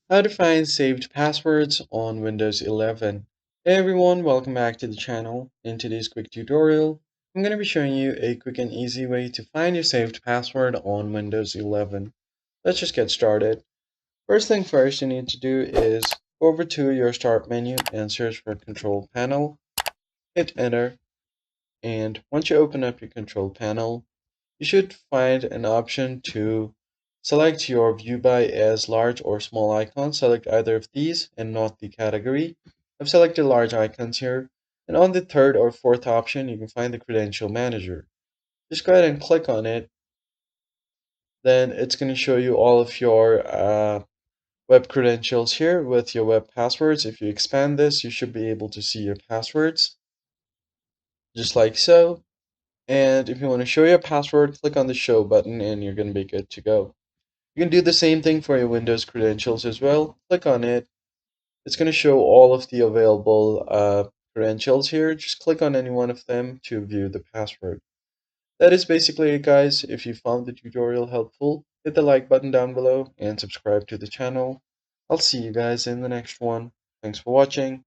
How to find saved passwords on Windows 11. Hey everyone, welcome back to the channel. In today's quick tutorial, I'm going to be showing you a quick and easy way to find your saved password on Windows 11. Let's just get started. First thing first you need to do is go over to your start menu and search for Control Panel, hit enter, and once you open up your Control Panel, you should find an option to select your view by as large or small icon. Select either of these and not the category. I've selected large icons here. And on the third or fourth option, you can find the credential manager. Just go ahead and click on it. Then it's going to show you all of your web credentials here with your web passwords. If you expand this, you should be able to see your passwords just like so. And if you want to show your password, click on the show button and you're going to be good to go. You can do the same thing for your Windows credentials as well. Click on it. It's going to show all of the available credentials here. Just click on any one of them to view the password. That is basically it, guys. If you found the tutorial helpful, hit the like button down below and subscribe to the channel. I'll see you guys in the next one. Thanks for watching.